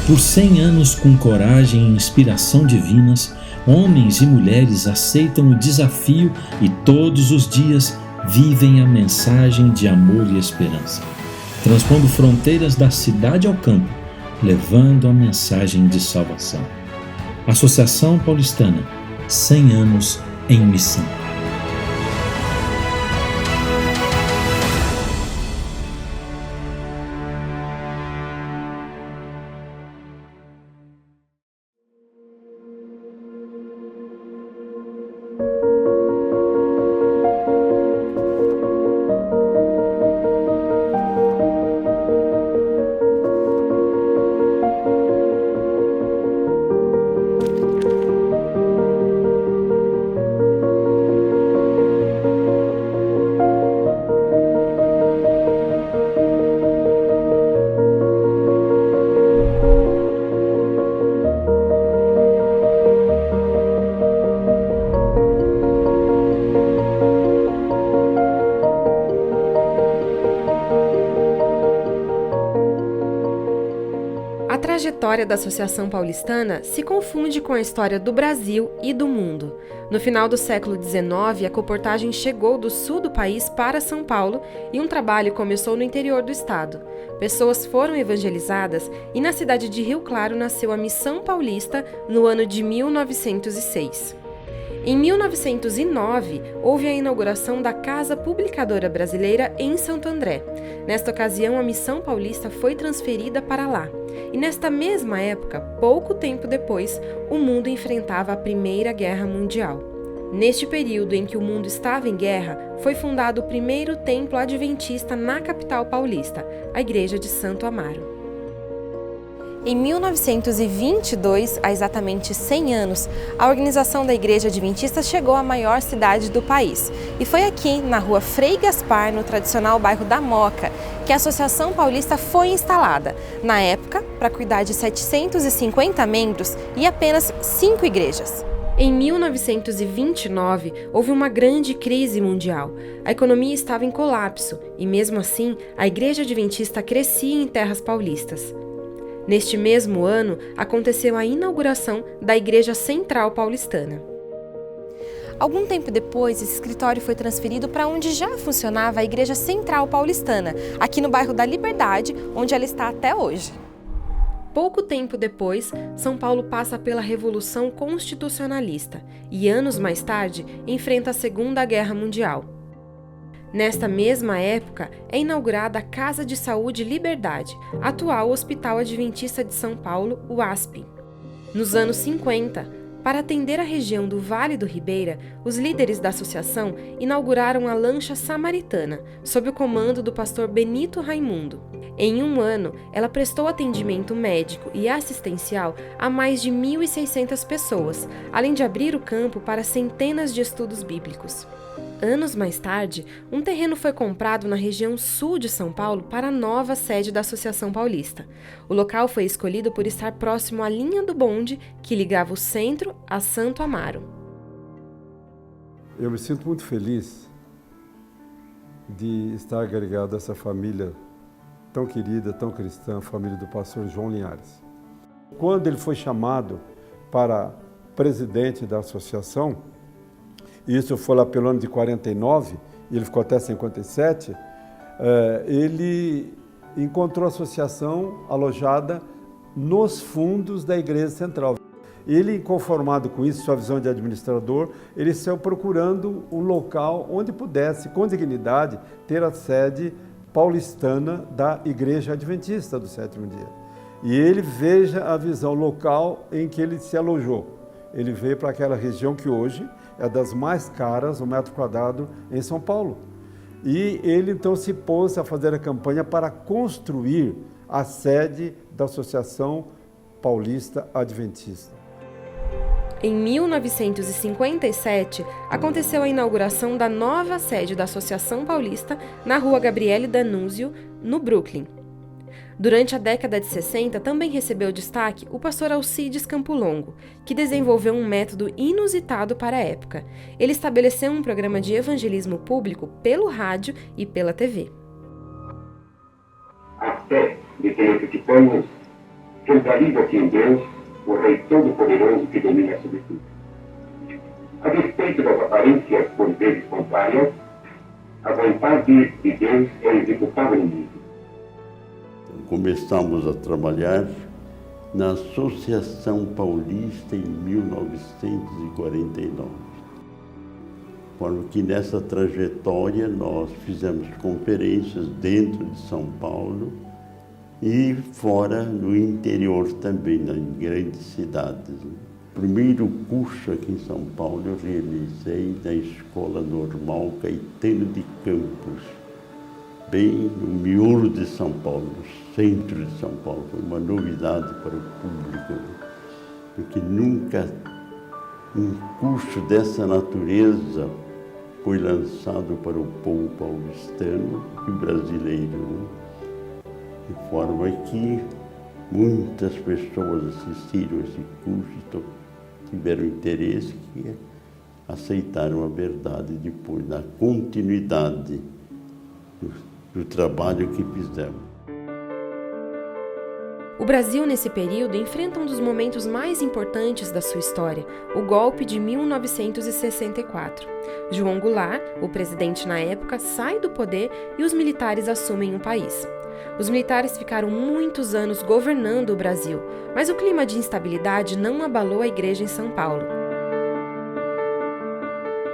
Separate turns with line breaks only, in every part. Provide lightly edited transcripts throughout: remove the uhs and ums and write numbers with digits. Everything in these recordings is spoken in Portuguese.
Por 100 anos, com coragem e inspiração divinas, homens e mulheres aceitam o desafio e todos os dias vivem a mensagem de amor e esperança, transpondo fronteiras da cidade ao campo, levando a mensagem de salvação. Associação Paulistana, 100 anos em missão.
A trajetória da Associação Paulistana se confunde com a história do Brasil e do mundo. No final do século XIX, a colportagem chegou do sul do país para São Paulo e um trabalho começou no interior do estado. Pessoas foram evangelizadas e na cidade de Rio Claro nasceu a Missão Paulista no ano de 1906. Em 1909, houve a inauguração da Casa Publicadora Brasileira em Santo André. Nesta ocasião, a Missão Paulista foi transferida para lá. E nesta mesma época, pouco tempo depois, o mundo enfrentava a Primeira Guerra Mundial. Neste período em que o mundo estava em guerra, foi fundado o primeiro templo adventista na capital paulista, a Igreja de Santo Amaro. Em 1922, há exatamente 100 anos, a organização da Igreja Adventista chegou à maior cidade do país. E foi aqui, na rua Frei Gaspar, no tradicional bairro da Moca, que a Associação Paulista foi instalada, na época, para cuidar de 750 membros e apenas 5 igrejas. Em 1929, houve uma grande crise mundial. A economia estava em colapso e, mesmo assim, a Igreja Adventista crescia em terras paulistas. Neste mesmo ano, aconteceu a inauguração da Igreja Central Paulistana. Algum tempo depois, esse escritório foi transferido para onde já funcionava a Igreja Central Paulistana, aqui no bairro da Liberdade, onde ela está até hoje. Pouco tempo depois, São Paulo passa pela Revolução Constitucionalista e, anos mais tarde, enfrenta a Segunda Guerra Mundial. Nesta mesma época, é inaugurada a Casa de Saúde Liberdade, atual Hospital Adventista de São Paulo, o ASP. Nos anos 50, para atender a região do Vale do Ribeira, os líderes da associação inauguraram a Lancha Samaritana, sob o comando do pastor Benito Raimundo. Em um ano, ela prestou atendimento médico e assistencial a mais de 1.600 pessoas, além de abrir o campo para centenas de estudos bíblicos. Anos mais tarde, um terreno foi comprado na região sul de São Paulo para a nova sede da Associação Paulista. O local foi escolhido por estar próximo à linha do bonde que ligava o centro a Santo Amaro.
Eu me sinto muito feliz de estar agregado a essa família tão querida, tão cristã, a família do pastor João Linhares. Quando ele foi chamado para presidente da associação, isso foi lá pelo ano de 49, e ele ficou até 57, ele encontrou a associação alojada nos fundos da Igreja Central. Ele, inconformado com isso, sua visão de administrador, ele saiu procurando um local onde pudesse, com dignidade, ter a sede paulistana da Igreja Adventista do Sétimo Dia. E ele veja a visão local em que ele se alojou. Ele veio para aquela região que hoje é das mais caras, um metro quadrado, em São Paulo. E ele então se pôs a fazer a campanha para construir a sede da Associação Paulista Adventista.
Em 1957, aconteceu a inauguração da nova sede da Associação Paulista na Rua Gabriele D'Annunzio, no Brooklyn. Durante a década de 60, também recebeu destaque o pastor Alcides Campo Longo, que desenvolveu um método inusitado para a época. Ele estabeleceu um programa de evangelismo público pelo rádio e pela TV.
A fé de que necessitamos centraliza-se em Deus, o Rei Todo-Poderoso que domina sobre tudo. A despeito das aparências por vezes contrárias, a vontade de Deus é executada no mundo.
Começamos a trabalhar na Associação Paulista em 1949. Porque nessa trajetória nós fizemos conferências dentro de São Paulo e fora, no interior também, nas grandes cidades. O primeiro curso aqui em São Paulo eu realizei na Escola Normal Caetano de Campos, bem no miolo de São Paulo, no centro de São Paulo. Foi uma novidade para o público, porque nunca um curso dessa natureza foi lançado para o povo paulistano e brasileiro, de forma que muitas pessoas assistiram esse curso, tiveram interesse e aceitaram a verdade depois, na continuidade do trabalho que fizemos.
O Brasil, nesse período, enfrenta um dos momentos mais importantes da sua história, o golpe de 1964. João Goulart, o presidente na época, sai do poder e os militares assumem o país. Os militares ficaram muitos anos governando o Brasil, mas o clima de instabilidade não abalou a igreja em São Paulo.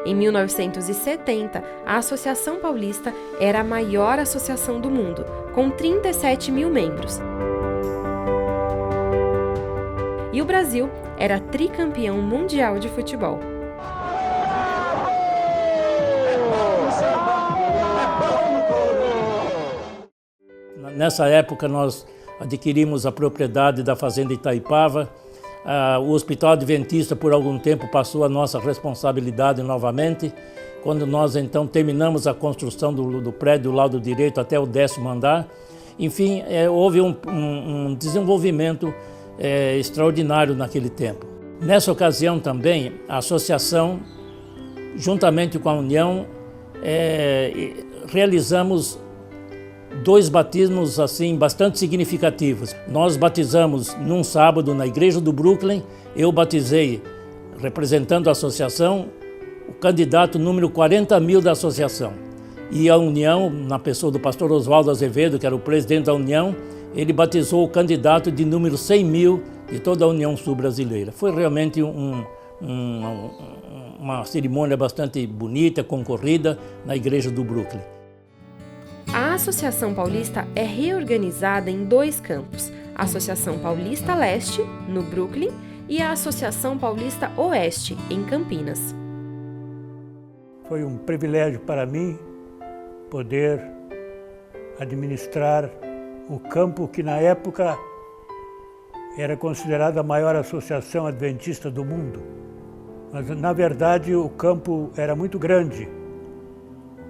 Em 1970, a Associação Paulista era a maior associação do mundo, com 37 mil membros. E o Brasil era tricampeão mundial de futebol.
Nessa época nós adquirimos a propriedade da Fazenda Itaipava. O Hospital Adventista por algum tempo passou a nossa responsabilidade novamente. Quando nós então terminamos a construção do prédio do lado direito até o 10º andar. Enfim, houve um desenvolvimento extraordinário naquele tempo. Nessa ocasião também, a associação, juntamente com a União, realizamos 2 batismos assim bastante significativos. Nós batizamos num sábado na igreja do Brooklyn. Eu batizei, representando a associação, o candidato número 40.000 da associação. E a União, na pessoa do pastor Oswaldo Azevedo, que era o presidente da União, ele batizou o candidato de número 100.000 de toda a União Sul Brasileira. Foi realmente uma cerimônia bastante bonita, concorrida na igreja do Brooklyn.
A Associação Paulista é reorganizada em 2 campos, a Associação Paulista Leste, no Brooklyn, e a Associação Paulista Oeste, em Campinas.
Foi um privilégio para mim poder administrar o campo que na época era considerada a maior associação adventista do mundo. Mas na verdade o campo era muito grande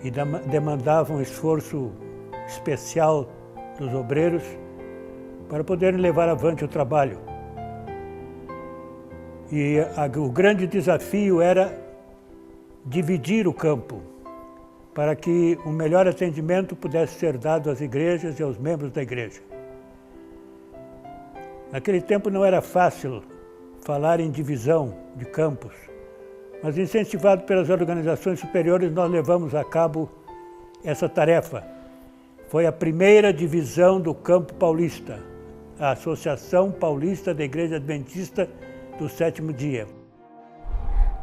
e demandava um esforço especial dos obreiros para poderem levar avante o trabalho. E o grande desafio era dividir o campo para que um melhor atendimento pudesse ser dado às igrejas e aos membros da igreja. Naquele tempo não era fácil falar em divisão de campos, mas incentivado pelas organizações superiores nós levamos a cabo essa tarefa. Foi a primeira divisão do campo paulista, a Associação Paulista da Igreja Adventista do Sétimo Dia.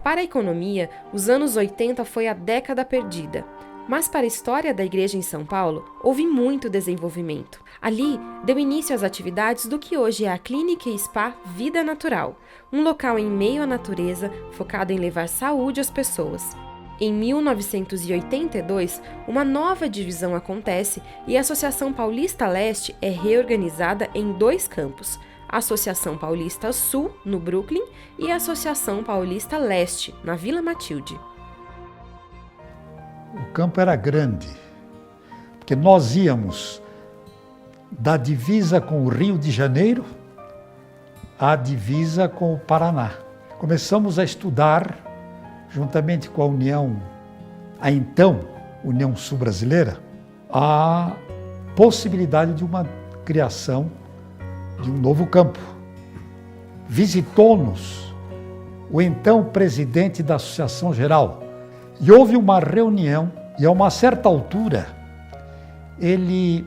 Para a economia, os anos 80 foi a década perdida. Mas para a história da igreja em São Paulo, houve muito desenvolvimento. Ali, deu início às atividades do que hoje é a Clínica e Spa Vida Natural, um local em meio à natureza focado em levar saúde às pessoas. Em 1982, uma nova divisão acontece e a Associação Paulista Leste é reorganizada em 2 campos, a Associação Paulista Sul, no Brooklyn, e a Associação Paulista Leste, na Vila Matilde.
O campo era grande, porque nós íamos da divisa com o Rio de Janeiro à divisa com o Paraná. Começamos a estudar, juntamente com a União, a então União Sul Brasileira, a possibilidade de uma criação de um novo campo. Visitou-nos o então presidente da Associação Geral e houve uma reunião e a uma certa altura ele,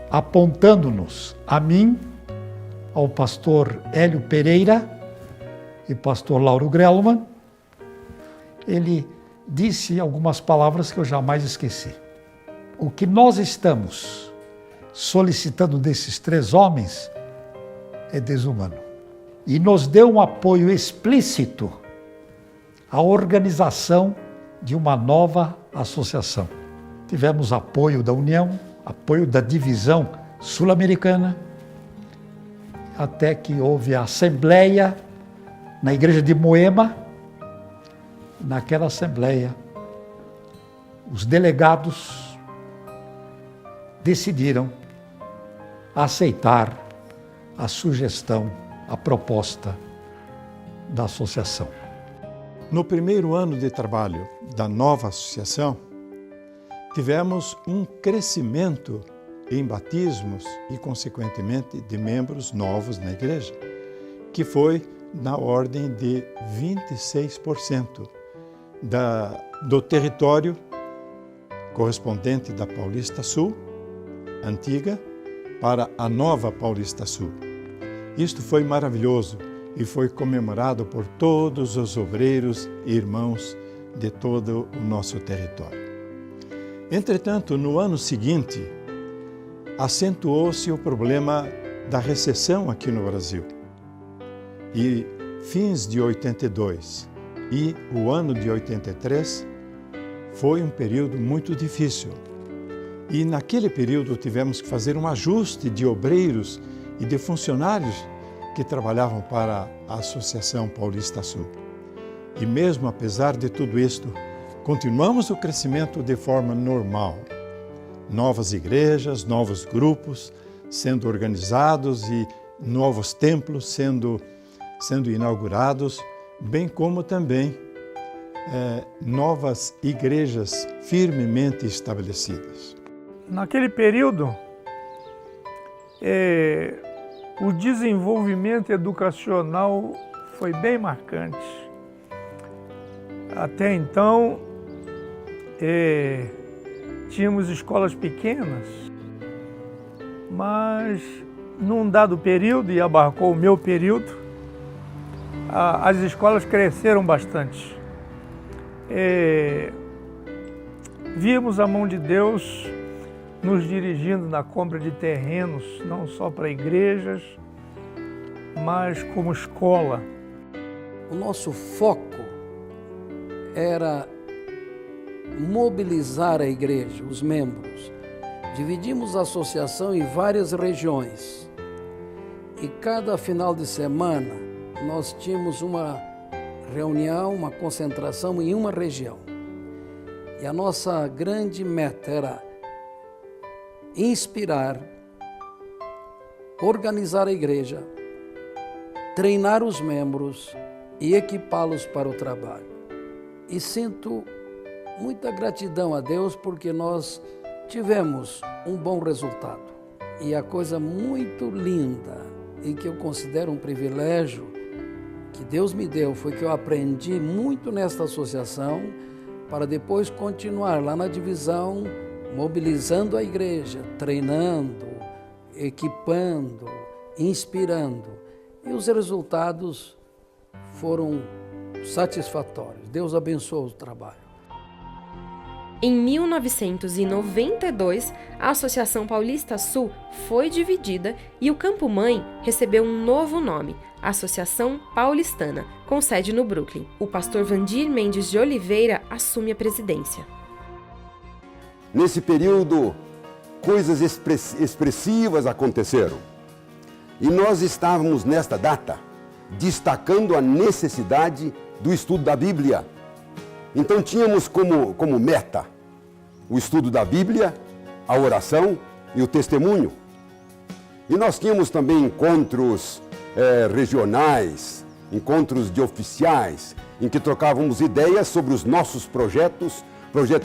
apontando-nos a mim, ao pastor Hélio Pereira e pastor Lauro Grellman, ele disse algumas palavras que eu jamais esqueci. O que nós estamos solicitando desses 3 homens é desumano. E nos deu um apoio explícito à organização de uma nova associação. Tivemos apoio da União, apoio da Divisão Sul-Americana, até que houve a assembleia na igreja de Moema. Naquela assembleia, os delegados decidiram aceitar a sugestão, a proposta da associação.
No primeiro ano de trabalho da nova associação, tivemos um crescimento em batismos e, consequentemente, de membros novos na igreja, que foi na ordem de 26% do território correspondente da Paulista Sul, antiga, para a nova Paulista Sul. Isto foi maravilhoso e foi comemorado por todos os obreiros e irmãos de todo o nosso território. Entretanto, no ano seguinte, acentuou-se o problema da recessão aqui no Brasil. E fins de 82 e o ano de 83 foi um período muito difícil. E naquele período tivemos que fazer um ajuste de obreiros e de funcionários que trabalhavam para a Associação Paulista Sul. E mesmo apesar de tudo isto, continuamos o crescimento de forma normal. Novas igrejas, novos grupos sendo organizados e novos templos sendo inaugurados, bem como também novas igrejas firmemente estabelecidas.
Naquele período, o desenvolvimento educacional foi bem marcante. Até então, tínhamos escolas pequenas, mas num dado período, e abarcou o meu período, as escolas cresceram bastante. Vimos a mão de Deus nos dirigindo na compra de terrenos, não só para igrejas, mas como escola.
O nosso foco era mobilizar a igreja, os membros. Dividimos a associação em várias regiões e cada final de semana nós tínhamos uma reunião, uma concentração em uma região. E a nossa grande meta era inspirar, organizar a igreja, treinar os membros e equipá-los para o trabalho. E sinto muita gratidão a Deus porque nós tivemos um bom resultado. E a coisa muito linda e que eu considero um privilégio que Deus me deu foi que eu aprendi muito nesta associação para depois continuar lá na divisão, mobilizando a igreja, treinando, equipando, inspirando. E os resultados foram satisfatórios. Deus abençoou o trabalho.
Em 1992, a Associação Paulista Sul foi dividida e o Campo Mãe recebeu um novo nome, Associação Paulistana, com sede no Brooklyn. O pastor Vandir Mendes de Oliveira assume a presidência.
Nesse período, coisas expressivas aconteceram. E nós estávamos, nesta data, destacando a necessidade do estudo da Bíblia. Então tínhamos como meta o estudo da Bíblia, a oração e o testemunho. E nós tínhamos também encontros regionais, encontros de oficiais, em que trocávamos ideias sobre os nossos projeto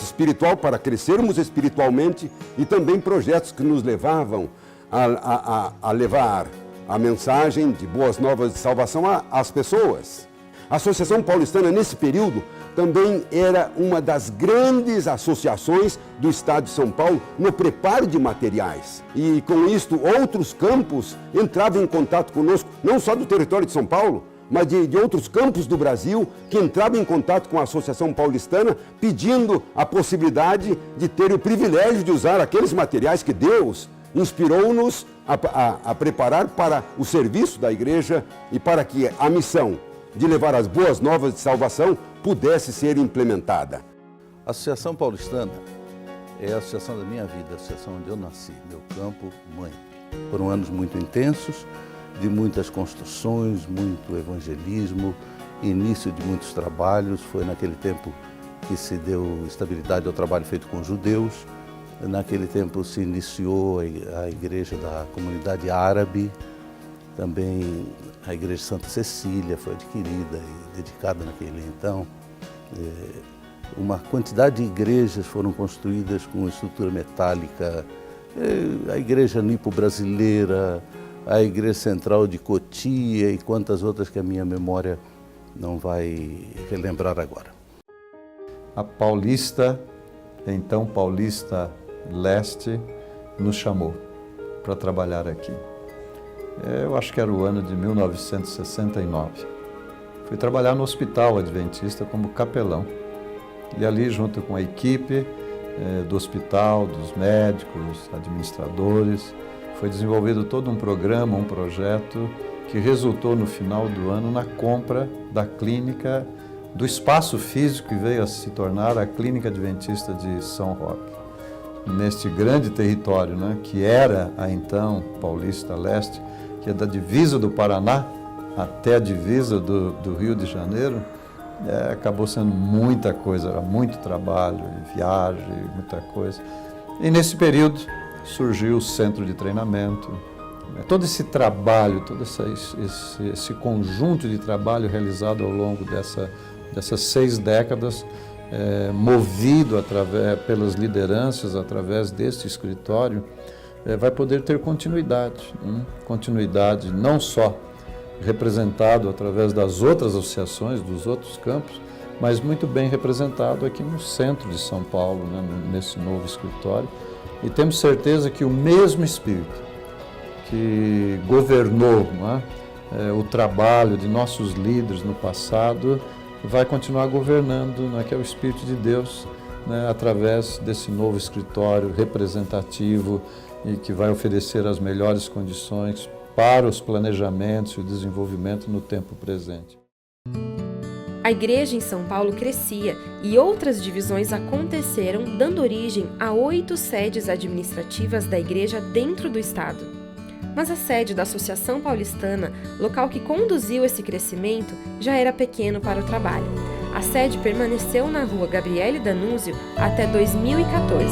espiritual para crescermos espiritualmente e também projetos que nos levavam a levar a mensagem de boas novas de salvação às pessoas. A Associação Paulistana, nesse período, também era uma das grandes associações do Estado de São Paulo no preparo de materiais. E com isto, outros campos entravam em contato conosco, não só do território de São Paulo, mas de outros campos do Brasil, que entravam em contato com a Associação Paulistana, pedindo a possibilidade de ter o privilégio de usar aqueles materiais que Deus inspirou-nos a preparar para o serviço da igreja e para que a missão de levar as boas novas de salvação pudesse ser implementada.
A Associação Paulistana é a associação da minha vida, a associação onde eu nasci, meu campo, mãe. Foram anos muito intensos, de muitas construções, muito evangelismo, início de muitos trabalhos. Foi naquele tempo que se deu estabilidade ao trabalho feito com judeus. Naquele tempo se iniciou a igreja da comunidade árabe, também a igreja Santa Cecília foi adquirida e dedicada naquele então. Uma quantidade de igrejas foram construídas com estrutura metálica, a igreja nipo-brasileira, a igreja central de Cotia e quantas outras que a minha memória não vai relembrar agora.
A Paulista, então Paulista Leste, nos chamou para trabalhar aqui. Eu acho que era o ano de 1969. Fui trabalhar no Hospital Adventista como capelão. E ali, junto com a equipe do hospital, dos médicos, administradores, foi desenvolvido todo um programa, um projeto que resultou no final do ano na compra da clínica, do espaço físico que veio a se tornar a Clínica Adventista de São Roque. Neste grande território, né, que era a então Paulista Leste, que é da divisa do Paraná até a divisa do Rio de Janeiro, acabou sendo muita coisa, era muito trabalho, viagem, muita coisa. E nesse período surgiu o centro de treinamento, todo esse trabalho, todo esse conjunto de trabalho realizado ao longo dessas 6 décadas, movido pelas lideranças, através deste escritório, vai poder ter continuidade. Continuidade não só representado através das outras associações, dos outros campos, mas muito bem representado aqui no centro de São Paulo, né, nesse novo escritório. E temos certeza que o mesmo espírito que governou, né, o trabalho de nossos líderes no passado vai continuar governando, né, que é o Espírito de Deus, né, através desse novo escritório representativo e que vai oferecer as melhores condições para os planejamentos e o desenvolvimento no tempo presente.
A igreja em São Paulo crescia e outras divisões aconteceram, dando origem a 8 sedes administrativas da igreja dentro do estado. Mas a sede da Associação Paulistana, local que conduziu esse crescimento, já era pequeno para o trabalho. A sede permaneceu na rua Gabriele D'Annunzio até 2014.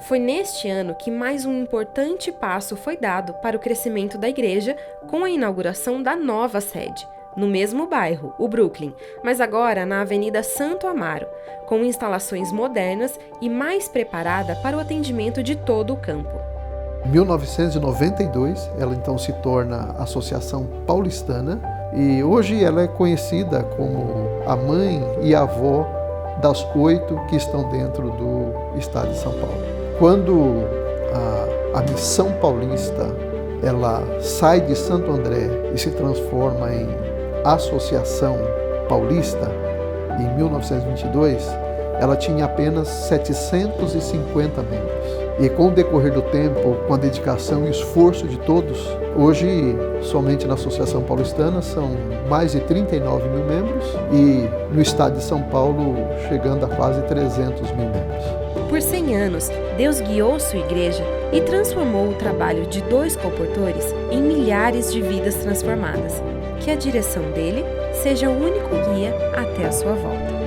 Foi neste ano que mais um importante passo foi dado para o crescimento da igreja com a inauguração da nova sede, no mesmo bairro, o Brooklyn, mas agora na Avenida Santo Amaro, com instalações modernas e mais preparada para o atendimento de todo o campo.
Em 1992, ela então se torna Associação Paulistana e hoje ela é conhecida como a mãe e a avó das 8 que estão dentro do estado de São Paulo. Quando a missão paulista ela sai de Santo André e se transforma em Associação Paulista, em 1922, ela tinha apenas 750 membros. E com o decorrer do tempo, com a dedicação e esforço de todos, hoje, somente na Associação Paulistana, são mais de 39 mil membros e no estado de São Paulo, chegando a quase 300 mil membros.
Por 100 anos, Deus guiou sua igreja e transformou o trabalho de 2 colportores em milhares de vidas transformadas. Que a direção dele seja o único guia até a sua volta.